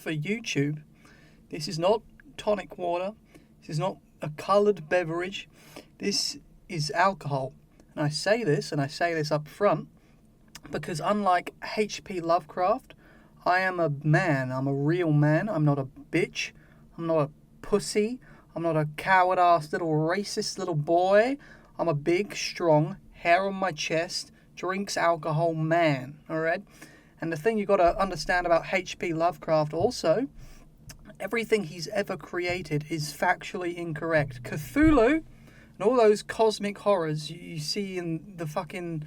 for YouTube. This is not tonic water. This is not a coloured beverage. This is alcohol. And I say this up front, because unlike H.P. Lovecraft, I am a man. I'm a real man. I'm not a bitch. I'm not a pussy. I'm not a coward-ass little racist little boy. I'm a big, strong, hair on my chest, drinks alcohol man. Alright? And the thing you got to understand about H.P. Lovecraft also, everything he's ever created is factually incorrect. Cthulhu and all those cosmic horrors you see in the fucking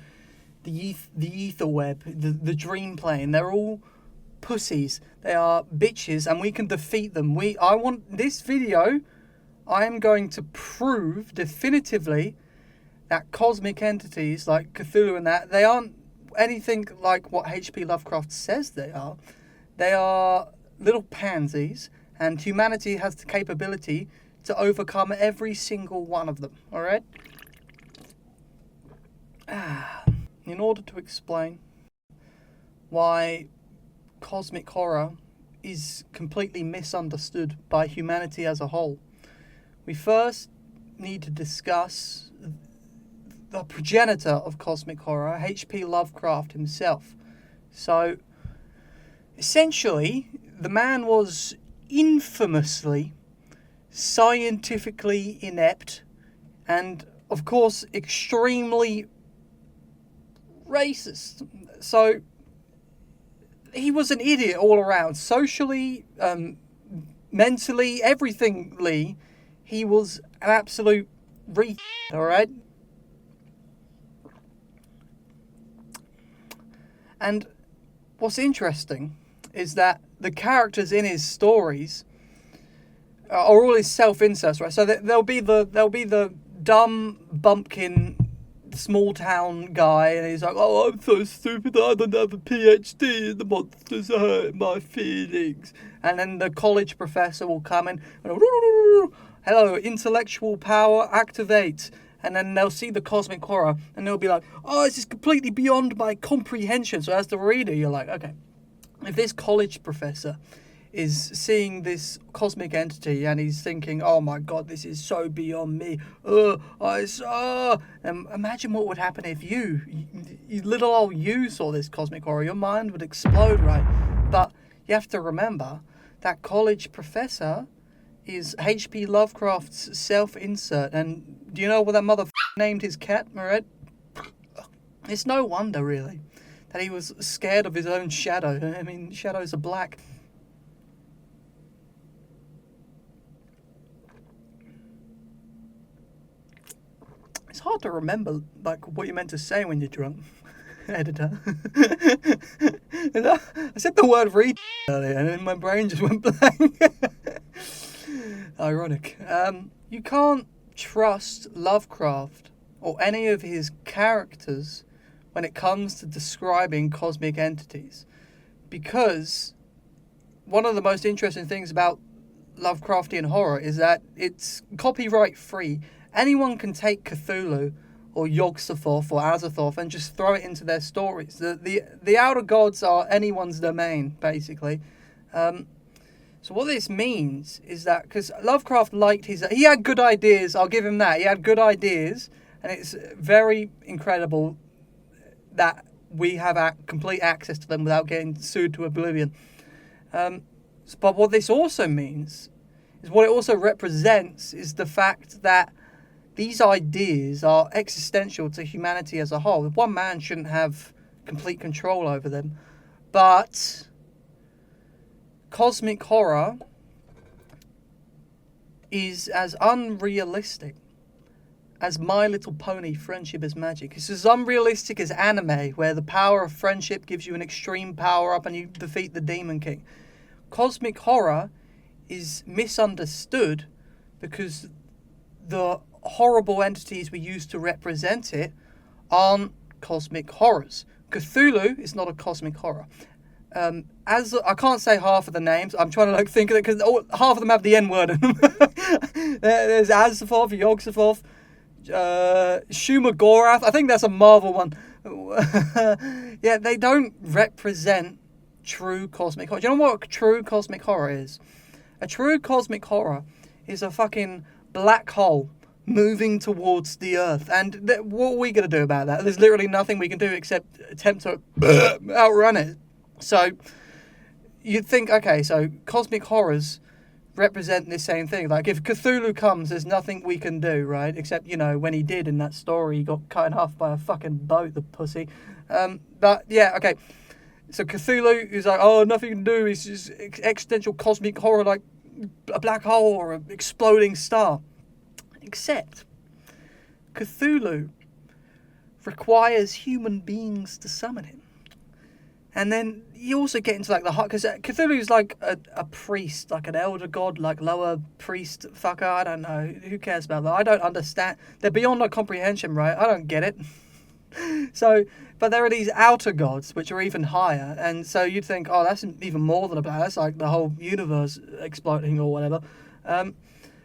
the ether web, the dream plane, they're all pussies. They are bitches, and we can defeat them. I want this video. I am going to prove definitively that cosmic entities like Cthulhu and that, they aren't anything like what H.P. Lovecraft says they are. They are little pansies, and humanity has the capability to overcome every single one of them. Alright? In order to explain why cosmic horror is completely misunderstood by humanity as a whole, we first need to discuss the progenitor of cosmic horror, H.P. Lovecraft himself. So, essentially, the man was infamously scientifically inept and, of course, extremely racist. So, he was an idiot all around. Socially, mentally, everythingly, he was an absolute alright? And what's interesting is that the characters in his stories are all his self-inserts, right? So there'll be the dumb bumpkin small town guy, and he's like, "Oh, I'm so stupid, I don't have a PhD, and the monsters hurt my feelings." And then the college professor will come in and "Hello, intellectual power, activate." And then they'll see the cosmic horror, and they'll be like, "Oh, this is completely beyond my comprehension." So as the reader, you're like, okay, if this college professor is seeing this cosmic entity and he's thinking, "Oh my god, this is so beyond me. And imagine what would happen if you little old you saw this cosmic horror. Your mind would explode, right? But you have to remember that college professor is H.P. Lovecraft's self-insert. And do you know what that named his cat, Moret? It's no wonder, really, that he was scared of his own shadow. I mean, shadows are black. It's hard to remember, like, what you're meant to say when you're drunk, editor. I said the word read earlier, and then my brain just went blank. Ironic. You can't trust Lovecraft or any of his characters when it comes to describing cosmic entities, because one of the most interesting things about Lovecraftian horror is that it's copyright free. Anyone can take Cthulhu or Yog-Sothoth or Azathoth and just throw it into their stories. The outer gods are anyone's domain, basically. So what this means is that, because Lovecraft he had good ideas, I'll give him that. He had good ideas, and it's very incredible that we have complete access to them without getting sued to oblivion. But what this also means, is what it also represents, is the fact that these ideas are existential to humanity as a whole. One man shouldn't have complete control over them. But cosmic horror is as unrealistic as My Little Pony Friendship is Magic. It's as unrealistic as anime, where the power of friendship gives you an extreme power-up and you defeat the Demon King. Cosmic horror is misunderstood because the horrible entities we use to represent it aren't cosmic horrors. Cthulhu is not a cosmic horror. As I can't say half of the names, I'm trying to think of it because half of them have the N word in them. There's Azathoth, Yog-Sothoth, Shumagorath. I think that's a Marvel one. Yeah, they don't represent true cosmic horror. Do you know what true cosmic horror is? A true cosmic horror is a fucking black hole moving towards the Earth. And what are we going to do about that? There's literally nothing we can do except attempt to outrun it. So you'd think, okay, so cosmic horrors represent this same thing. Like, if Cthulhu comes, there's nothing we can do, right? Except, you know, when he did in that story, he got cut in half by a fucking boat, the pussy. But, yeah, okay. So Cthulhu is like, oh, nothing you can do. It's just existential cosmic horror, like a black hole or an exploding star. Except Cthulhu requires human beings to summon him. And then you also get into like the heart, because Cthulhu is like a priest, like an elder god, like lower priest fucker. I don't know. Who cares about that? I don't understand. They're beyond my comprehension, right? I don't get it. So, but there are these outer gods which are even higher, and so you'd think, oh, that's even more than a black. That's like the whole universe exploding or whatever.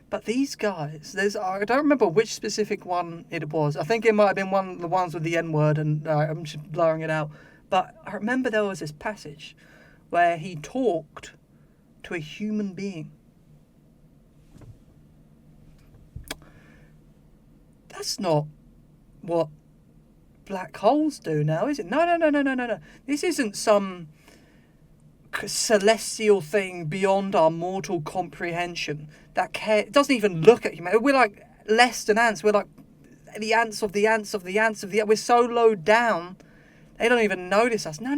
But these guys, I don't remember which specific one it was. I think it might have been one of the ones with the N word, and I'm just blurring it out. But I remember there was this passage where he talked to a human being. That's not what black holes do now, is it? No. This isn't some celestial thing beyond our mortal comprehension that it doesn't even look at humanity. We're like less than ants. We're like the ants of the ants of the ants of the ants. We're so low down. They don't even notice us. No.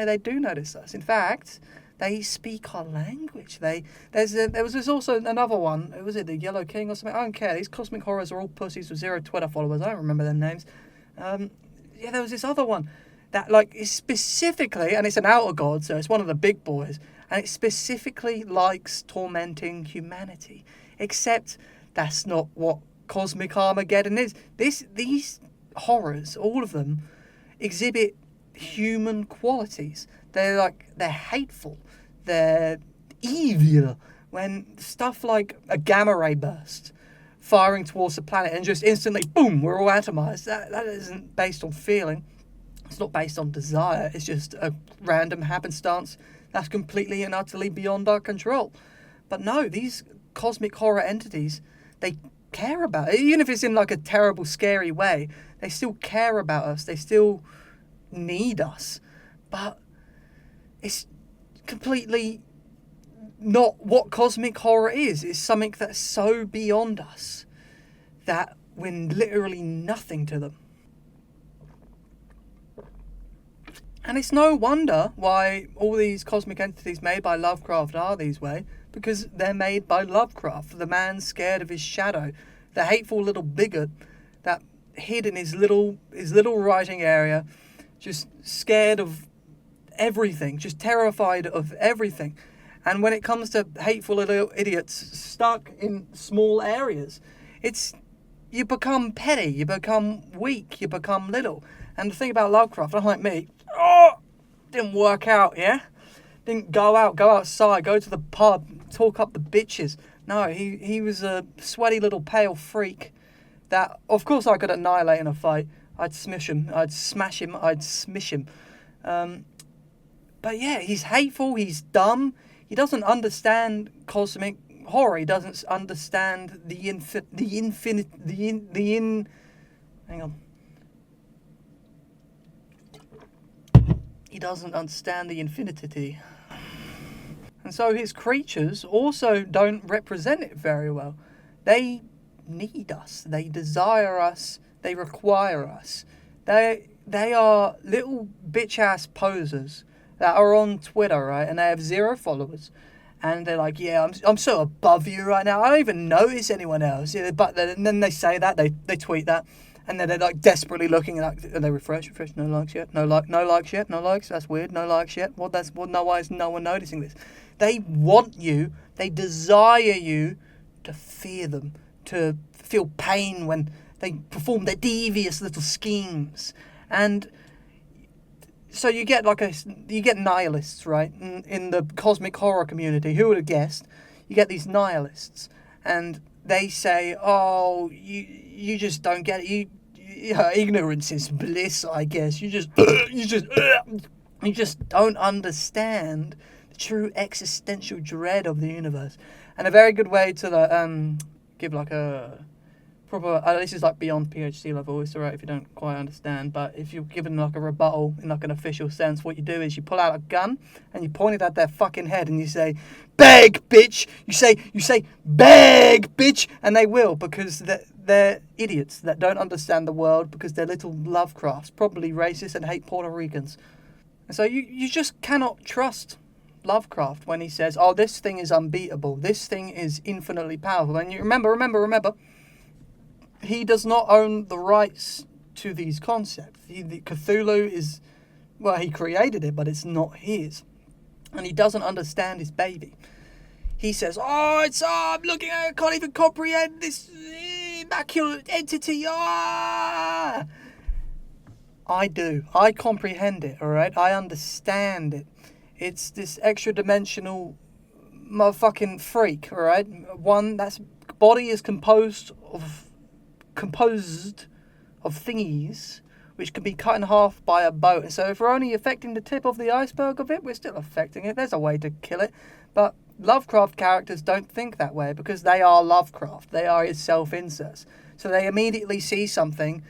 They do notice us. In fact, they speak our language. There was also another one. Was it the Yellow King or something? I don't care. These cosmic horrors are all pussies with 0 Twitter followers. I don't remember their names. Yeah, there was this other one that like is specifically, and it's an outer god, so it's one of the big boys, and it specifically likes tormenting humanity. Except that's not what cosmic Armageddon is. These horrors, all of them, exhibit human qualities. They're hateful, they're evil. When stuff like a gamma ray burst firing towards the planet and just instantly boom, we're all atomized, that isn't based on feeling. It's not based on desire. It's just a random happenstance that's completely and utterly beyond our control. But no, these cosmic horror entities, they care about it. Even if it's in like a terrible, scary way, they still care about us. They still need us. But it's completely not what cosmic horror is. It's something that's so beyond us that we're literally nothing to them. And it's no wonder why all these cosmic entities made by Lovecraft are these way, because they're made by Lovecraft, the man scared of his shadow, the hateful little bigot that hid in his little writing area, just scared of everything, just terrified of everything. And when it comes to hateful little idiots stuck in small areas, you become petty, you become weak, you become little. And the thing about Lovecraft, unlike me, didn't work out, yeah? Didn't go outside, go to the pub, talk up the bitches. No, he was a sweaty little pale freak that, of course, I could annihilate in a fight. I'd smash him, I'd smish him. But yeah, he's hateful, he's dumb. He doesn't understand cosmic horror. He doesn't understand hang on. He doesn't understand the infinity. And so his creatures also don't represent it very well. They need us. They desire us. They require us. They are little bitch-ass posers that are on Twitter, right? And they have 0 followers. And they're like, yeah, I'm so above you right now. I don't even notice anyone else. Yeah, but then they say that, they tweet that. And then they're like desperately looking and they refresh, no likes yet, no likes yet, no likes, that's weird, no likes yet. Why is no one noticing this? They want you, they desire you to fear them, to feel pain when they perform their devious little schemes. And so you get nihilists, right? In the cosmic horror community, who would have guessed? You get these nihilists, and they say, "Oh, you just don't get it. Ignorance is bliss, I guess. You just You just don't understand the true existential dread of the universe. And a very good way to give like a proper, this is like beyond PhD level, it's alright if you don't quite understand, but if you're given like a rebuttal in like an official sense, what you do is you pull out a gun and you point it at their fucking head and you say, "Beg, bitch!" You say, "Beg, bitch!" And they will, because they're idiots that don't understand the world, because they're little Lovecrafts, probably racist and hate Puerto Ricans. And so you just cannot trust Lovecraft when he says, "Oh, this thing is unbeatable, this thing is infinitely powerful." And you remember, he does not own the rights to these concepts. The Cthulhu is, well, he created it, but it's not his. And he doesn't understand his baby. He says, "Oh, I'm looking at it, I can't even comprehend this immaculate entity. Ah!" I do. I comprehend it, alright? I understand it. It's this extra-dimensional motherfucking freak, alright? One, that's body is composed of thingies which can be cut in half by a boat. And so if we're only affecting the tip of the iceberg of it, we're still affecting it. There's a way to kill it. But Lovecraft characters don't think that way, because they are Lovecraft. They are his self-inserts. So they immediately see something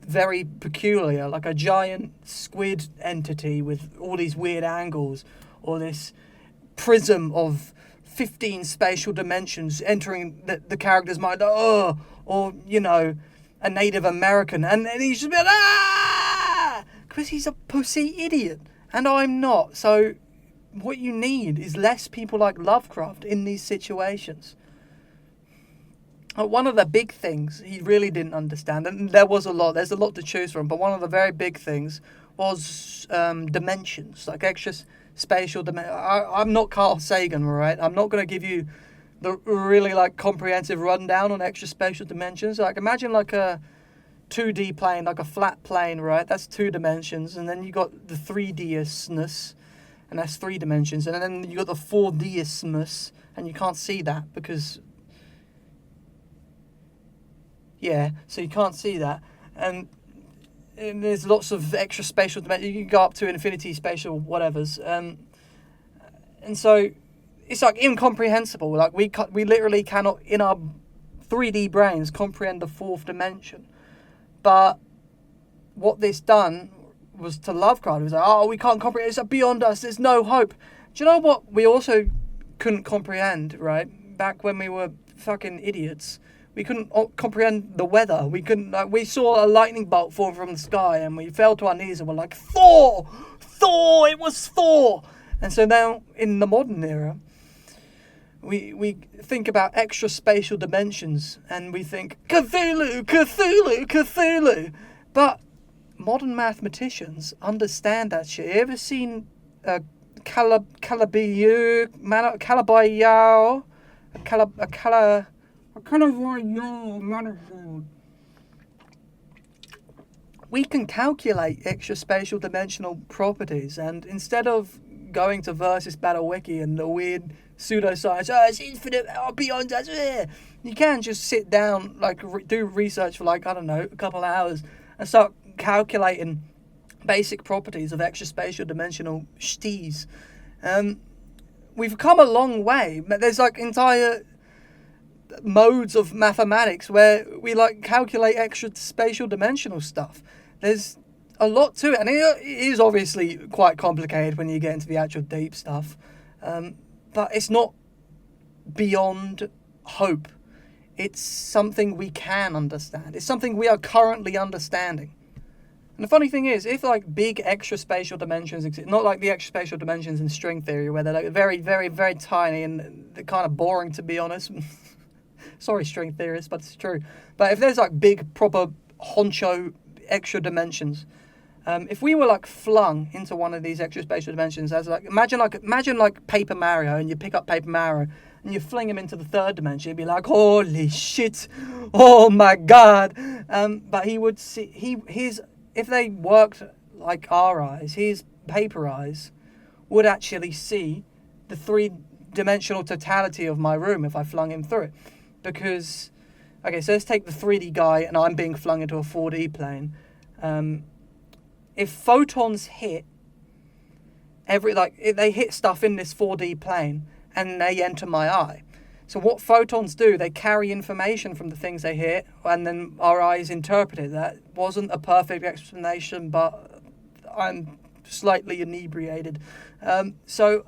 very peculiar, like a giant squid entity with all these weird angles, or this prism of 15 spatial dimensions entering the character's mind, or, you know, a Native American, and he's just like, "Ah!" Because he's a pussy idiot, and I'm not. So what you need is less people like Lovecraft in these situations. One of the big things he really didn't understand, and there's a lot to choose from, but one of the very big things was dimensions, like extra spatial dimensions. I'm not Carl Sagan, right? I'm not going to give you the really like comprehensive rundown on extra spatial dimensions. Like imagine like a 2D plane, like a flat plane, right? That's 2 dimensions, and then you got the 3D-isness, and that's 3 dimensions, and then you got the 4D-ismus, and you can't see that because, yeah, so you can't see that, and there's lots of extra spatial dimensions. You can go up to infinity spatial whatevers, and so it's like incomprehensible. Like we literally cannot in our 3D brains comprehend the 4th dimension. But what this done was to Lovecraft. It was like, "Oh, we can't comprehend. It's beyond us. There's no hope." Do you know what we also couldn't comprehend, right? Back when we were fucking idiots, we couldn't comprehend the weather. We couldn't. We saw a lightning bolt fall from the sky, and we fell to our knees and were like, "Thor! Thor! It was Thor!" And so now in the modern era, we think about extra spatial dimensions, and we think Cthulhu, Cthulhu, Cthulhu. But modern mathematicians understand that shit. You ever seen Calabayao manifold? We can calculate extra spatial dimensional properties, and instead of going to Versus Battle Wiki and the weird pseudoscience, it's infinite, beyond us, you can just sit down, like do research for like, I don't know, a couple of hours and start calculating basic properties of extra spatial dimensional shties. We've come a long way. There's like entire modes of mathematics where we like calculate extra spatial dimensional stuff. There's a lot to it, and it is obviously quite complicated when you get into the actual deep stuff, but it's not beyond hope. It's something we can understand. It's something we are currently understanding. And the funny thing is, if like big extra spatial dimensions exist, not like the extra spatial dimensions in string theory where they're like very, very, very tiny and they're kind of boring, to be honest. Sorry, string theorists, but it's true. But if there's like big, proper honcho extra dimensions, if we were like flung into one of these extra spatial dimensions, as like imagine like Paper Mario, and you pick up Paper Mario and you fling him into the 3rd dimension, you'd be like, "Holy shit, oh my god!" But he would see if they worked like our eyes, his paper eyes would actually see the 3-dimensional totality of my room if I flung him through it. Because, okay, so let's take the 3D guy and I'm being flung into a 4D plane. If photons hit, They hit stuff in this 4D plane and they enter my eye. So what photons do, they carry information from the things they hit, and then our eyes interpret it. That wasn't a perfect explanation, but I'm slightly inebriated. So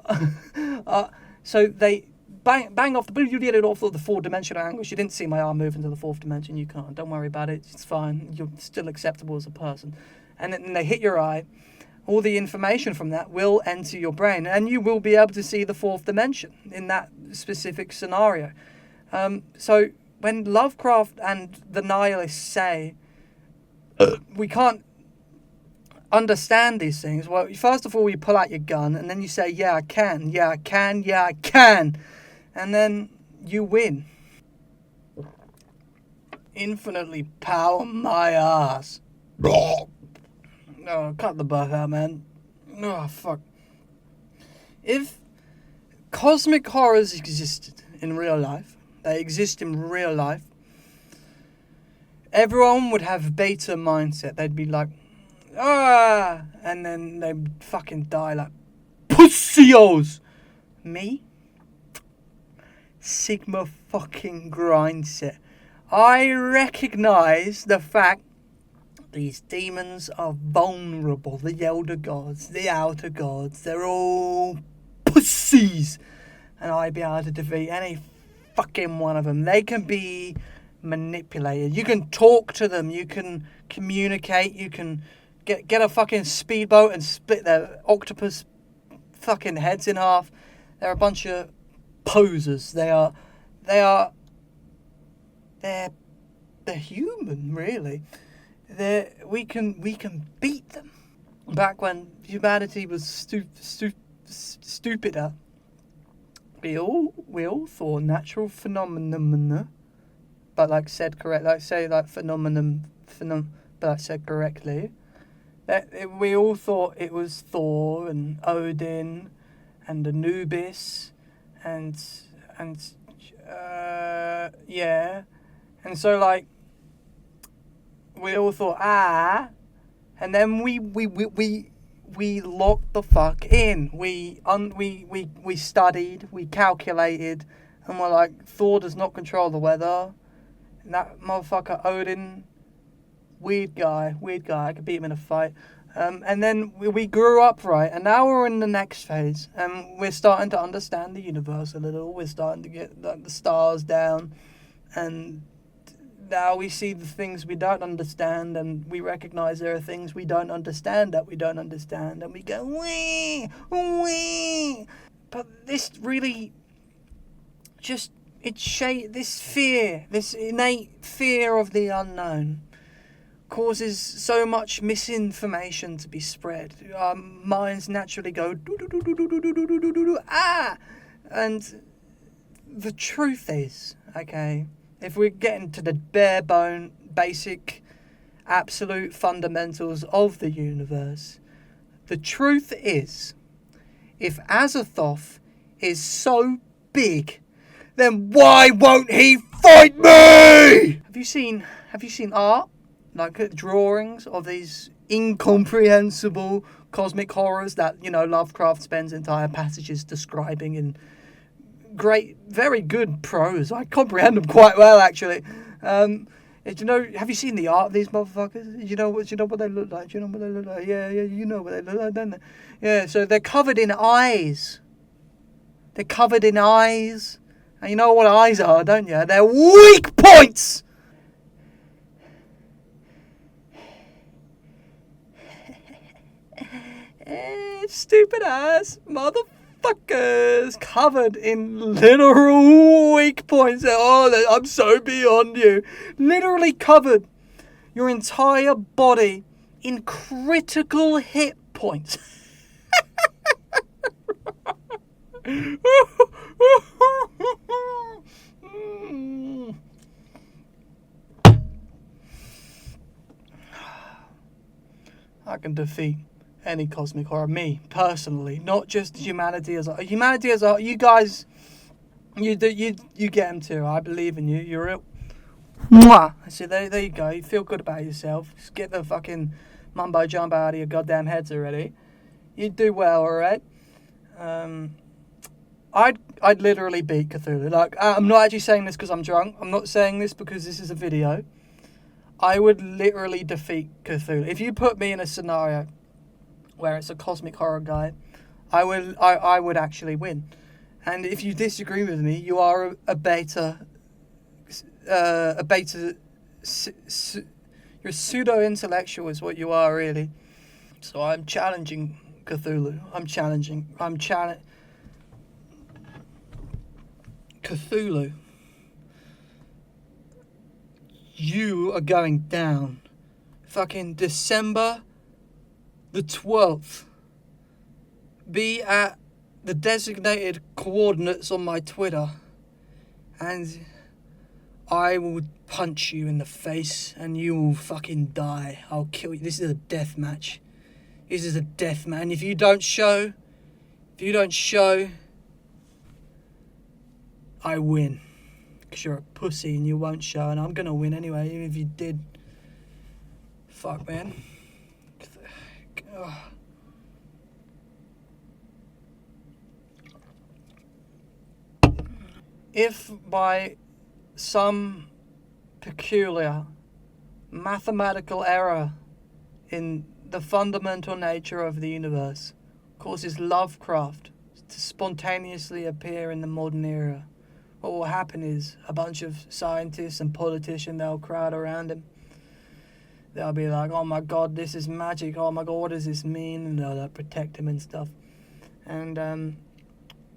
they bang off you did it off the 4-dimensional angles. You didn't see my arm move into the 4th dimension. You can't. Don't worry about it. It's fine. You're still acceptable as a person. And then they hit your eye. All the information from that will enter your brain, and you will be able to see the 4th dimension in that specific scenario. So when Lovecraft and the nihilists say we can't understand these things, well, first of all, you pull out your gun, and then you say, yeah, I can, yeah, I can, yeah, I can, and then you win. Infinitely power my ass. Oh, cut the butt out, man. Oh, fuck. If cosmic horrors existed in real life, they exist in real life, everyone would have beta mindset. They'd be like, ah, and then they'd fucking die like pussios. Me? Sigma fucking grindset. I recognize the fact these demons are vulnerable. The elder gods, the outer gods, they're all pussies. And I'd be able to defeat any fucking one of them. They can be manipulated. You can talk to them. You can communicate. You can get a fucking speedboat and split their octopus fucking heads in half. They're a bunch of posers. They're human, really. We can beat them. Back when humanity was stupider, we all thought natural phenomena, but said phenomenon, but said correctly. We all thought it was Thor and Odin and Anubis and yeah, and so we all thought and then we locked the fuck in. We studied, we calculated, and we're like, Thor does not control the weather. And that motherfucker Odin, weird guy. I could beat him in a fight. And then we grew up, right? And now we're in the next phase, and we're starting to understand the universe a little. We're starting to get the stars down, and now we see the things we don't understand, and we recognize there are things we don't understand that we don't understand, and we go, wee, wee. But this really just, this fear, this innate fear of the unknown causes so much misinformation to be spread. Our minds naturally go, and the truth is, okay, if we're getting to the bare bone, basic, absolute fundamentals of the universe, the truth is, if Azathoth is so big, then why won't he fight me? Have you seen art? Drawings of these incomprehensible cosmic horrors that, Lovecraft spends entire passages describing in great, very good prose. I comprehend them quite well, actually. Have you seen the art of these motherfuckers? Do you know what they look like? Yeah, you know what they look like, don't they? Yeah, so they're covered in eyes. And you know what eyes are, don't you? They're weak points! Stupid ass motherfuckers covered in literal weak points. Oh, I'm so beyond you. Literally covered your entire body in critical hit points. I can defeat any cosmic horror, me personally, not just humanity as a you guys, you get them too. I believe in you. You're real. Mwah. So there you go. You feel good about yourself. Just get the fucking mumbo jumbo out of your goddamn heads already. You do well, alright. I'd literally beat Cthulhu. Like, I'm not actually saying this because I'm drunk. I'm not saying this because this is a video. I would literally defeat Cthulhu. If you put me in a scenario where it's a cosmic horror guy, I would actually win. And if you disagree with me, you are a beta. You're a pseudo-intellectual is what you are, really. So I'm challenging Cthulhu. Cthulhu. You are going down. Fucking December the 12th. Be at the designated coordinates on my Twitter. And I will punch you in the face and you will fucking die. I'll kill you. This is a death match. This is a death match. And if you don't show, I win. Because you're a pussy and you won't show. And I'm going to win anyway, even if you did. Fuck, man. If by some peculiar mathematical error in the fundamental nature of the universe causes Lovecraft to spontaneously appear in the modern era, what will happen is a bunch of scientists and politicians, they'll crowd around him. They'll be like, oh my god, this is magic. Oh my god, what does this mean? And they'll protect him and stuff. And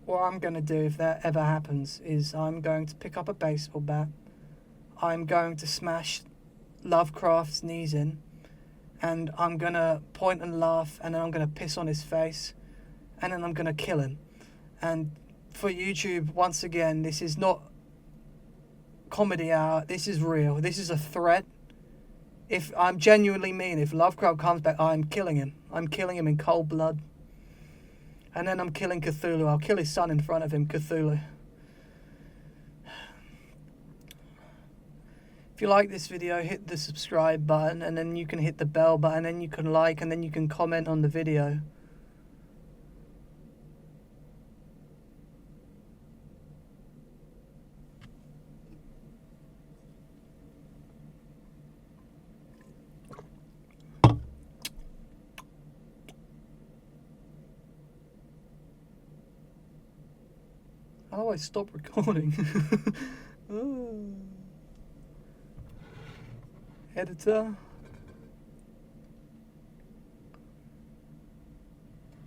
what I'm going to do if that ever happens is I'm going to pick up a baseball bat. I'm going to smash Lovecraft's knees in. And I'm going to point and laugh. And then I'm going to piss on his face. And then I'm going to kill him. And for YouTube, once again, this is not comedy hour. This is real. This is a threat. If I'm genuinely mean, if Lovecraft comes back, I'm killing him. I'm killing him in cold blood. And then I'm killing Cthulhu. I'll kill his son in front of him, Cthulhu. If you like this video, hit the subscribe button, and then you can hit the bell button, and then you can like, and then you can comment on the video. How do I stop recording? Oh. Editor.